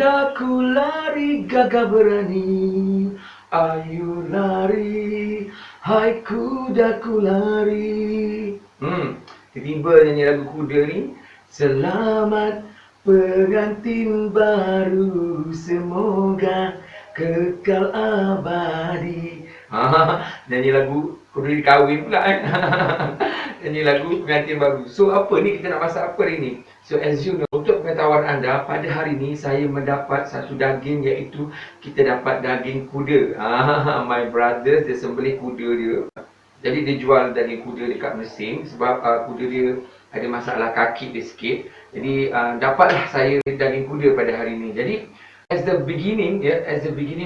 Kudaku lari gagah berani, ayo lari, hai kudaku lari. Tiba-tiba nyanyi lagu kuda ni. Selamat pengantin baru, semoga kekal abadi. Nyanyi lagu kuda kahwin pula kan. Nyanyi lagu pengantin baru. So apa ni, kita nak masak apa hari ni? So as you know, untuk pengetahuan anda, pada hari ni saya mendapat satu daging, iaitu kita dapat daging kuda. My brothers dia sembelih kuda dia. Jadi dia jual daging kuda dekat Mersing sebab kuda dia ada masalah kaki dia sikit. Jadi dapatlah saya daging kuda pada hari ni. Jadi as the beginning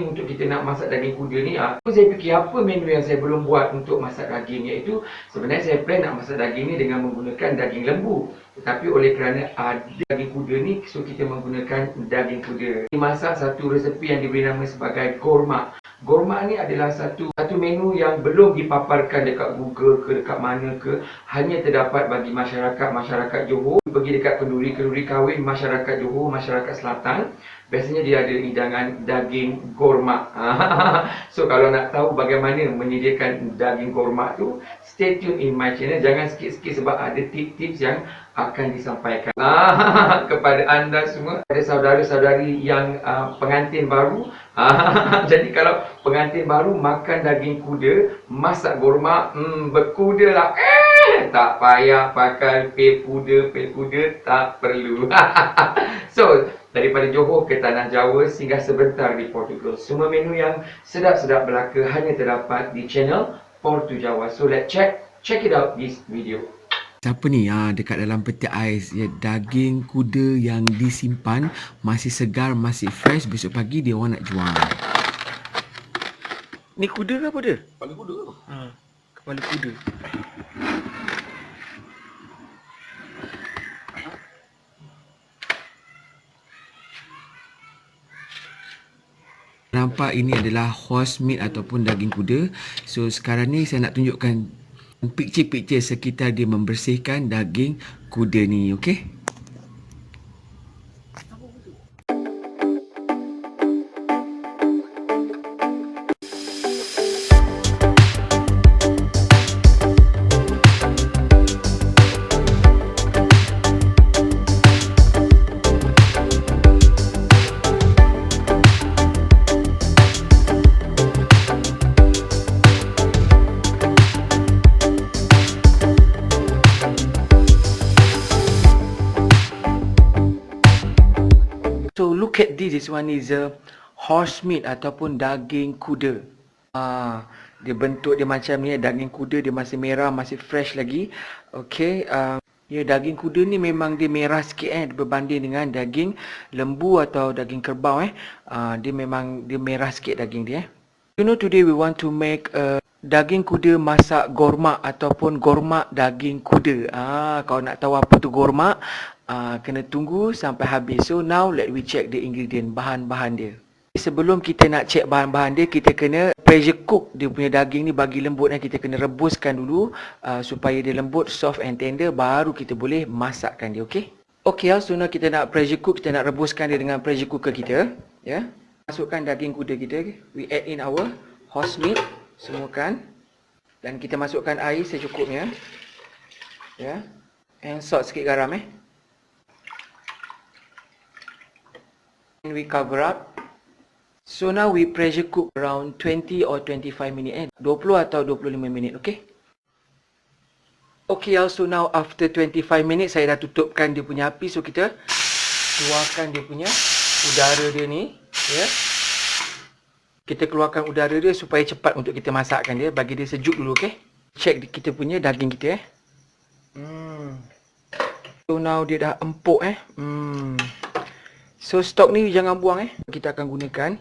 untuk kita nak masak daging kuda ni, saya fikir apa menu yang saya belum buat untuk masak daging, iaitu sebenarnya saya plan nak masak daging ni dengan menggunakan daging lembu. Tetapi oleh kerana ada daging kuda ni, so kita menggunakan daging kuda. Dimasak satu resepi yang diberi nama sebagai gorma. Gorma ni adalah satu menu yang belum dipaparkan dekat Google ke dekat mana ke, hanya terdapat bagi masyarakat Johor. Pergi dekat kenduri kahwin masyarakat Johor, masyarakat Selatan, biasanya dia ada hidangan daging gorma. So kalau nak tahu bagaimana menyediakan daging gorma tu, stay tune in my channel. Jangan skip sebab ada tips-tips yang akan disampaikan kepada anda semua. Ada saudara-saudari yang pengantin baru. Jadi kalau pengantin baru makan daging kuda, masak gorma, berkuda lah. Tak payah pakai pel kuda tak perlu. So daripada Johor ke Tanah Jawa, singgah sebentar di Portugal. Semua menu yang sedap-sedap belaka hanya terdapat di channel Portu Jawa. So let's check it out this video. Siapa ni dekat dalam peti ais ya, daging kuda yang disimpan masih segar, masih fresh. Besok pagi dia orang nak jual. Ni kuda ke apa dia? Kepala kuda. Kepala kuda. Nampak ini adalah horse meat ataupun daging kuda. So sekarang ni saya nak tunjukkan picture-picture sekitar dia membersihkan daging kuda ni, okey? So look at this one is a horse meat ataupun daging kuda. Dia bentuk dia macam ni, daging kuda dia masih merah, masih fresh lagi. Okey, ya daging kuda ni memang dia merah sikit berbanding dengan daging lembu atau daging kerbau dia memang dia merah sikit daging dia. You know, today we want to make daging kuda masak gorma ataupun gorma daging kuda. Kalau nak tahu apa tu gorma, kena tunggu sampai habis. So now let we check the ingredient, bahan-bahan dia. Sebelum kita nak check bahan-bahan dia, kita kena pressure cook dia punya daging ni bagi lembut. Kita kena rebuskan dulu supaya dia lembut, soft and tender, baru kita boleh masakkan dia, okey? Okey, so now kita nak pressure cook, kita nak rebuskan dia dengan pressure cooker kita, ya. Masukkan daging kuda kita, we add in our horse meat, semuakan. Dan kita masukkan air secukupnya, ya. And salt sikit garam, And we cover up. So now we pressure cook around 20 or 25 minutes, 20 atau 25 minit, okay? Okay, so now after 25 minutes, saya dah tutupkan dia punya api. So kita keluarkan dia punya udara dia ni, ya. Kita keluarkan udara dia supaya cepat untuk kita masakkan dia, bagi dia sejuk dulu, okay? Check kita punya daging kita, So now dia dah empuk, So stok ni jangan buang, kita akan gunakan.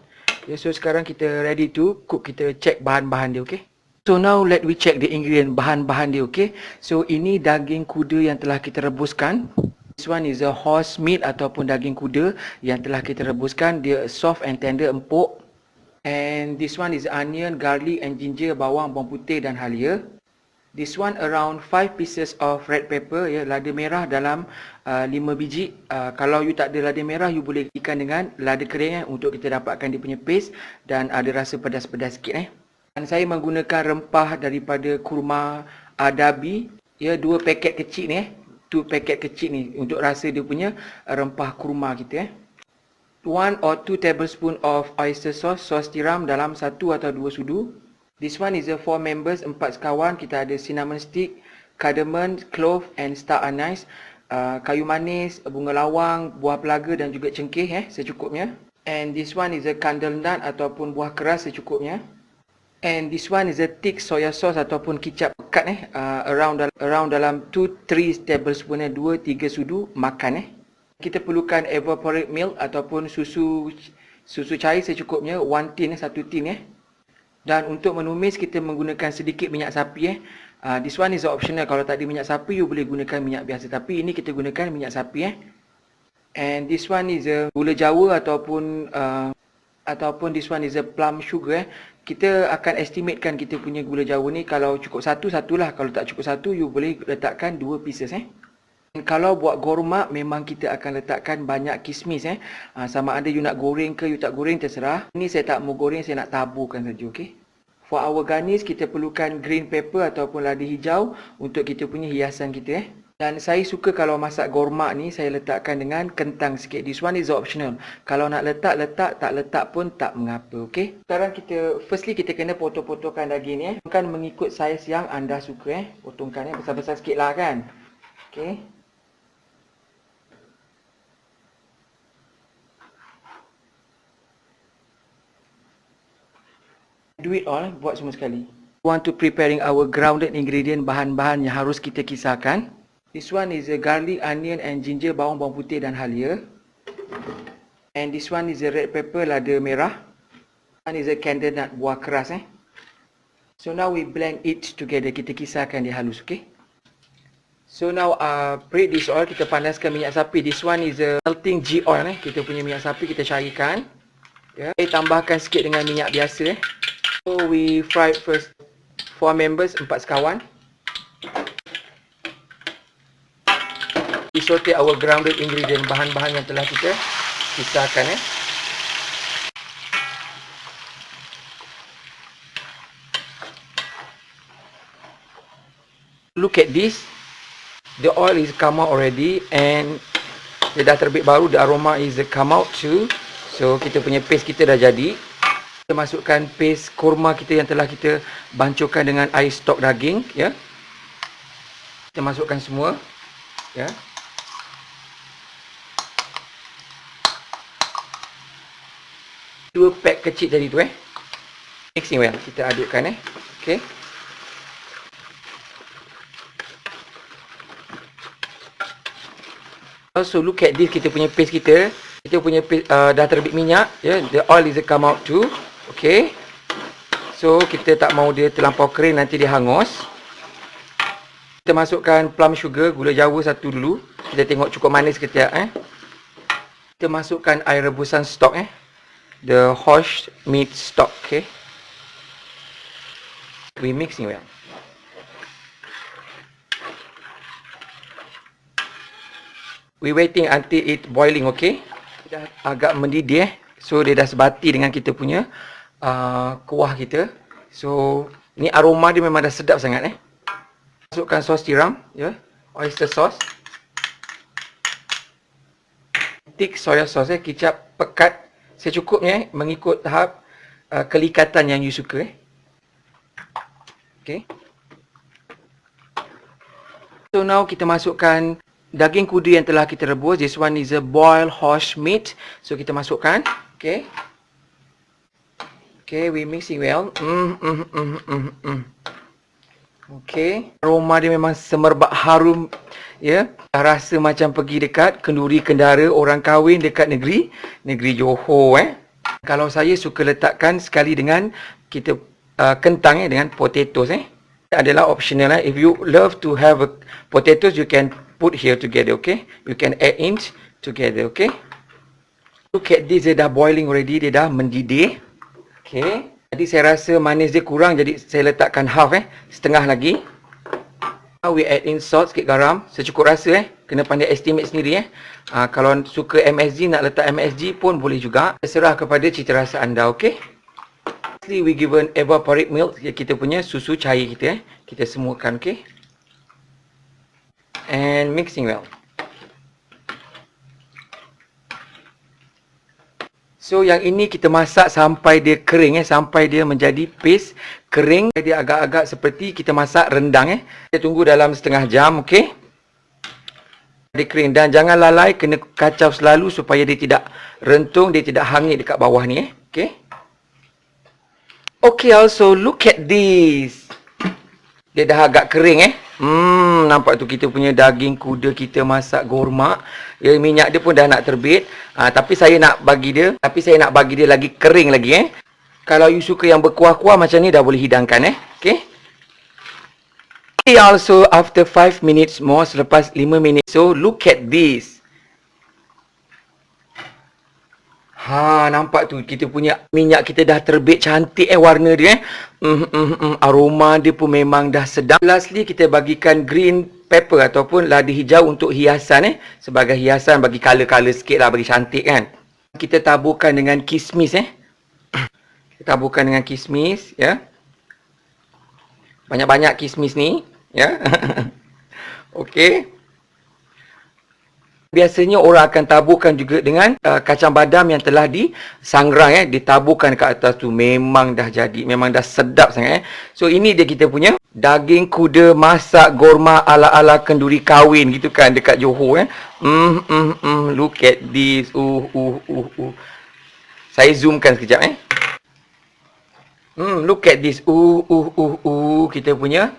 Ya, so sekarang kita ready to cook. Kita check bahan-bahan dia, okey. So now let we check the ingredient, bahan-bahan dia, okey. So ini daging kuda yang telah kita rebuskan. This one is a horse meat ataupun daging kuda yang telah kita rebuskan. Dia soft and tender, empuk. And this one is onion, garlic and ginger, bawang, bawang putih dan halia. This one around 5 pieces of red pepper, ya, lada merah dalam 5 biji. Kalau you tak ada lada merah, you boleh ikan dengan lada kering untuk kita dapatkan dia punya paste dan ada rasa pedas-pedas sikit. Dan saya menggunakan rempah daripada kurma Adabi, ya, 2 paket kecil ni, 2 paket kecil ni untuk rasa dia punya rempah kurma kita. 1 or 2 tablespoon of oyster sauce, sos tiram dalam 1 atau 2 sudu. This one is a 4 members, 4 sekawan. Kita ada cinnamon stick, cardamom, clove and star anise, kayu manis, bunga lawang, buah pelaga dan juga cengkeh secukupnya. And this one is a candle nut ataupun buah keras secukupnya. And this one is a thick soya sauce ataupun kicap pekat around dalam 2-3 tablespoon, 2-3 sudu makan. Kita perlukan evaporate milk ataupun susu cair secukupnya, 1 tin, 1 tin. Dan untuk menumis kita menggunakan sedikit minyak sapi. This one is optional. Kalau tak ada minyak sapi, you boleh gunakan minyak biasa. Tapi ini kita gunakan minyak sapi. And this one is a gula jawa ataupun this one is a plum sugar. Kita akan estimatekan kita punya gula jawa ni. Kalau cukup satulah. Kalau tak cukup satu, you boleh letakkan 2 pieces. Kalau buat gormak, memang kita akan letakkan banyak kismis. Sama ada you nak goreng ke you tak goreng, terserah. Ini saya tak mau goreng, saya nak taburkan saja, okey. For our garnish, kita perlukan green pepper ataupun lada hijau untuk kita punya hiasan kita. Dan saya suka kalau masak gormak ni, saya letakkan dengan kentang sikit. This one is optional. Kalau nak letak, tak letak pun tak mengapa, okey. Sekarang firstly kita kena potong-potongkan daging ni. Bukan mengikut saiz yang anda suka. Potongkan besar-besar sikit lah kan. Okey. Do it all, buat semua sekali. Want to preparing our grounded ingredient, bahan-bahan yang harus kita kisarkan. This one is a garlic, onion and ginger, bawang putih dan halia. And this one is a red pepper, lada merah. One is a candle nut, buah keras. So now we blend it together, kita kisarkan dia halus, okay? So now preheat this oil, kita panaskan minyak sapi. This one is a melting ghee oil. Kita punya minyak sapi kita cairkan. Saya tambahkan sikit dengan minyak biasa. So we fry first 4 members, 4 sekawan. We saute our grounded ingredient, bahan-bahan yang telah kita kisarkan. Look at this. The oil is come out already and dia dah terbit baru. The aroma is come out too. So kita punya paste kita dah jadi. Kita masukkan paste kurma kita yang telah kita bancuhkan dengan air stok daging, ya. Kita masukkan semua, ya. Dua pack kecil tadi tu, mixing well, kita adukkan, okey. Also look at this, kita punya paste kita punya paste, dah terbit minyak, ya. The oil is come out too. Okay. So kita tak mau dia terlampau kering, nanti dia hangus. Kita masukkan plum sugar, gula jawa satu dulu. Kita tengok cukup manis ke tak. Kita masukkan air rebusan stok, the horse meat stock. Okay. We mixing well. We waiting until it boiling, okay. Dah agak mendidih, so dia dah sebati dengan kita punya kuah kita. So ni aroma dia memang dah sedap sangat. Masukkan sos tiram, ya, oyster sauce, thick soya sauce, kicap pekat secukupnya, mengikut tahap kelikatan yang you suka. Okay. So now kita masukkan daging kuda yang telah kita rebus. This one is a boiled horse meat. So kita masukkan. Okay. Okay, we mixing well. Okay. Aroma dia memang semerbak harum. Ya. Rasa macam pergi dekat kenduri kendara orang kahwin dekat negeri Johor. Kalau saya suka letakkan sekali dengan kita kentang, dengan potatoes. Adalah optional. If you love to have potatoes, you can put here together, okay? You can add in together, okay? Look at this, dia dah boiling already, dia dah mendidih. Okay. Jadi saya rasa manis dia kurang, jadi saya letakkan half, setengah lagi. We add in salt, sikit garam, secukup rasa Kena pandai estimate sendiri Kalau suka MSG, nak letak MSG pun boleh juga. Terserah kepada cita rasa anda, okey? Lastly, we given evaporate milk, kita punya susu cair kita Kita semuakan, okey? And mixing well. So yang ini kita masak sampai dia kering sampai dia menjadi paste kering. Dia agak-agak seperti kita masak rendang Kita tunggu dalam setengah jam, okey? Dia kering dan jangan lalai, kena kacau selalu supaya dia tidak rentung, dia tidak hangit dekat bawah ni okey? Okay, also look at this. Dia dah agak kering nampak tu kita punya daging kuda kita masak gormak. Minyak dia pun dah nak terbit. Tapi saya nak bagi dia lagi kering lagi Kalau you suka yang berkuah-kuah macam ni dah boleh hidangkan okey. Okay, also after 5 minutes more, selepas 5 minit. So look at this. Nampak tu kita punya minyak kita dah terbit cantik warna dia aroma dia pun memang dah sedap. Lastly kita bagikan green pepper ataupun lada hijau untuk hiasan sebagai hiasan, bagi color-color sikit lah, bagi cantik kan. Kita taburkan dengan kismis kita taburkan dengan kismis banyak-banyak kismis ni okey. Biasanya orang akan taburkan juga dengan kacang badam yang telah disangrai ditaburkan ke atas tu. Memang dah jadi, memang dah sedap sangat So ini dia kita punya daging kuda masak gorma ala-ala kenduri kahwin gitu kan dekat Johor Look at this. Saya zoomkan sekejap Look at this. Kita punya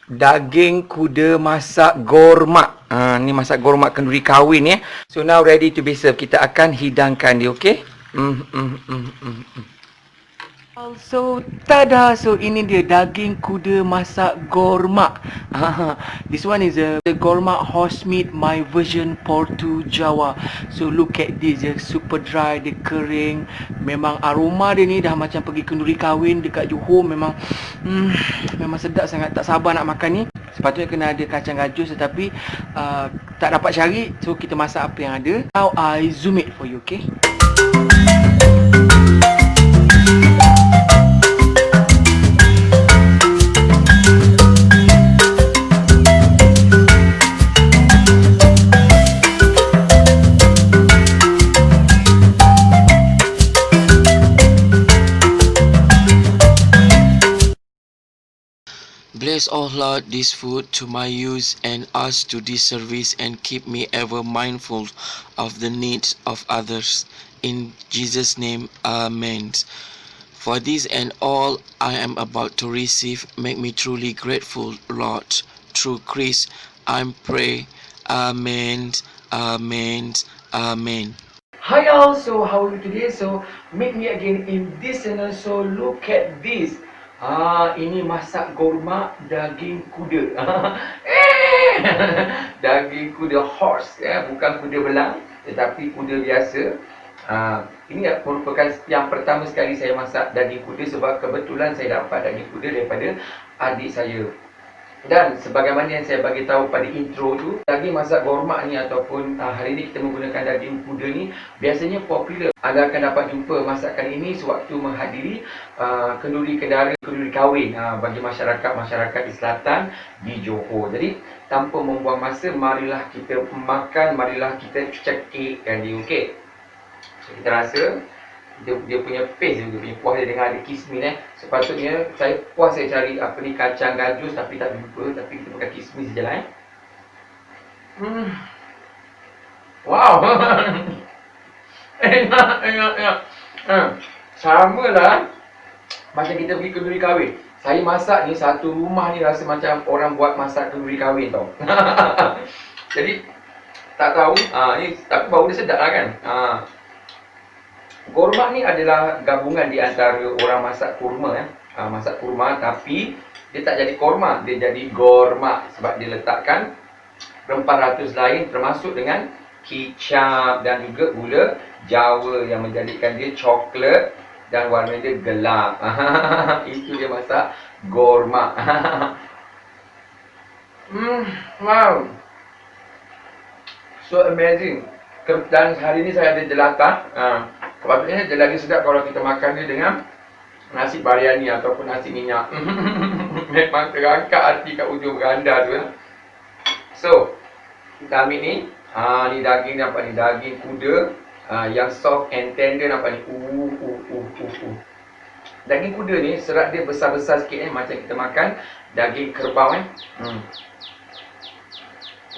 daging kuda masak gormak. Ni masak gormak kenduri kahwin So now ready to be served. Kita akan hidangkan dia, okey? Also, tada! So ini dia daging kuda masak gormak. This one is the gormak horse meat, my version Portu Jawa. So look at this, super dry, dia kering. Memang aroma dia ni dah macam pergi kenduri kahwin dekat Johor. Memang sedap sangat. Tak sabar nak makan ni. Sepatutnya kena ada kacang gajus tetapi tak dapat cari. So kita masak apa yang ada. Now I zoom it for you, okay? Bless, O Lord, this food to my use and us to this service, and keep me ever mindful of the needs of others. In Jesus' name, Amen. For this and all I am about to receive, make me truly grateful, Lord. Through Christ, I pray. Amen. Amen. Amen. Hi all, so how are you today? So meet me again in this channel. So look at this. Ini masak gormak daging kuda. Daging kuda horse bukan kuda belang tetapi kuda biasa. Ini merupakan yang pertama sekali saya masak daging kuda sebab kebetulan saya dapat daging kuda daripada adik saya. Dan sebagaimana yang saya bagi tahu pada intro tu, daging masak gormak ni ataupun hari ini kita menggunakan daging kuda ni biasanya popular. Anda akan dapat jumpa masakan ini sewaktu menghadiri kenduri kendara, kenduri kahwin bagi masyarakat di selatan di Johor. Jadi tanpa membuang masa, marilah kita makan, marilah kita cekikkan dia, okey. So, kita rasa dia punya paste, dia punya kuah dia dengan ada kismis Sepatutnya saya cari kacang gajus tapi tak jumpa, tapi kita pakai kismis je lah Wow. Enak. Sama lah macam kita pergi kenduri kahwin. Saya masak ni, satu rumah ni rasa macam orang buat masak kenduri kahwin tau. Jadi tak tahu ni, tapi bau dia sedap lah kan. Gormak ni adalah gabungan di antara orang masak kurma masak kurma, tapi dia tak jadi korma, dia jadi gormak sebab dia letakkan rempah ratus lain termasuk dengan kicap dan juga gula Jawa yang menjadikan dia coklat dan warna dia gelap. Itu dia masak gormak. Wow. So amazing. Dan hari ini saya ada jelata. Sepatutnya dia lagi sedap kalau kita makan dia dengan nasi biryani ataupun nasi minyak. Memang terangkat hati kat ujung beranda tu. So, kita ambil ni. Ni daging nampak ni. Daging kuda. Yang soft and tender nampak ni. Daging kuda ni serat dia besar-besar sikit macam kita makan daging kerbau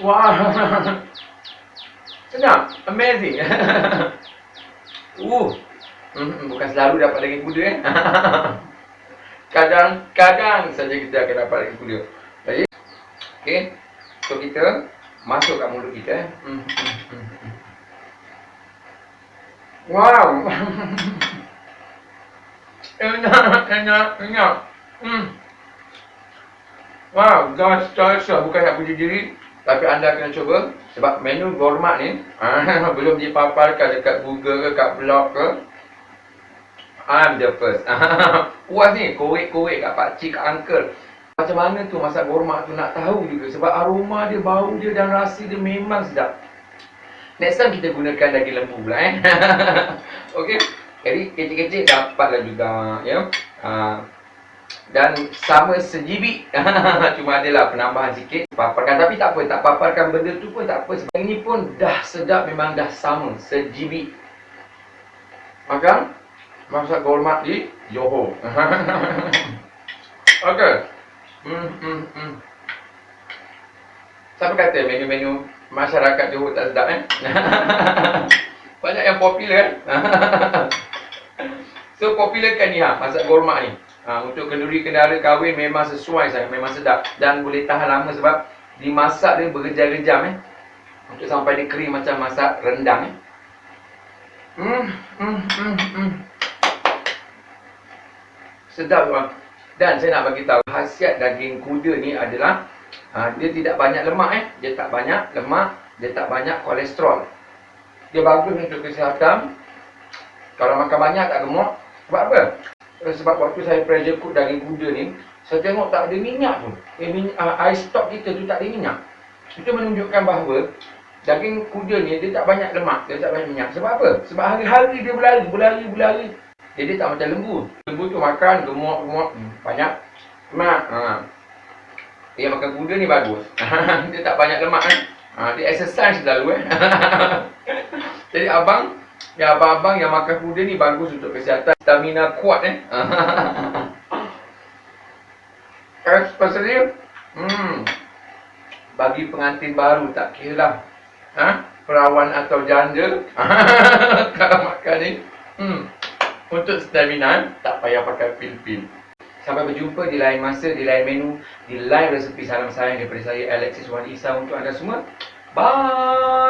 Wah. Sedap, amazing. Bukan selalu dapat daging kuda Kadang-kadang saja kita akan dapat daging kuda. Jadi, okey. So kita masuk kat mulut kita. Wow. Enak. Wow, guys, bukan nak puji diri, tapi anda kena cuba sebab menu gourmet ni belum dipaparkan dekat Google ke kat blog ke. I'm the first. Puas ni, korek-korek kat pakcik, kat uncle. Macam mana tu masak gourmet tu nak tahu juga sebab aroma dia, bau dia dan rasa dia memang sedap. Next time kita gunakan daging lembu pula Okey. Jadi kecil-kecil dapatlah juga ya. Dan sama sejibik. Cuma adalah penambahan sikit. Paparkan tapi tak apa, tak paparkan benda tu pun tak apa sebab ini pun dah sedap, memang dah sama sejibik. Maka masak gourmet di Johor. Okey. Siapa kata menu-menu masyarakat Johor tak sedap Banyak yang popular So popularkan ni masak gourmet ni. Untuk kenduri kendara kahwin memang sesuai saya, memang sedap dan boleh tahan lama sebab dimasak dia berjam-jam untuk sampai dia kering macam masak rendang Sedap tuan. Dan saya nak bagi tahu khasiat daging kuda ni adalah dia tidak banyak lemak dia tak banyak lemak, dia tak banyak kolesterol. Dia bagus untuk kesihatan. Kalau makan banyak tak gemuk. Sebab apa? Sebab waktu saya pressure cook daging kuda ni, saya tengok tak ada minyak pun. Air stok kita tu tak ada minyak. Itu menunjukkan bahawa daging kuda ni dia tak banyak lemak, dia tak banyak minyak. Sebab apa? Sebab hari-hari dia berlari. Dia tak macam lembu. Lembu tu makan gemuk, banyak lemak. Dia makan kuda ni bagus. Dia tak banyak lemak dia exercise selalu Jadi abang-abang yang makan kuda ni bagus untuk kesihatan, stamina kuat Especially bagi pengantin baru, tak kira lah perawan atau janda kalau makan ni untuk stamina, tak payah pakai pil-pil. Sampai berjumpa di lain masa, di lain menu, di lain resepi. Salam sayang daripada saya, Alexis Wan Isa, untuk anda semua. Bye.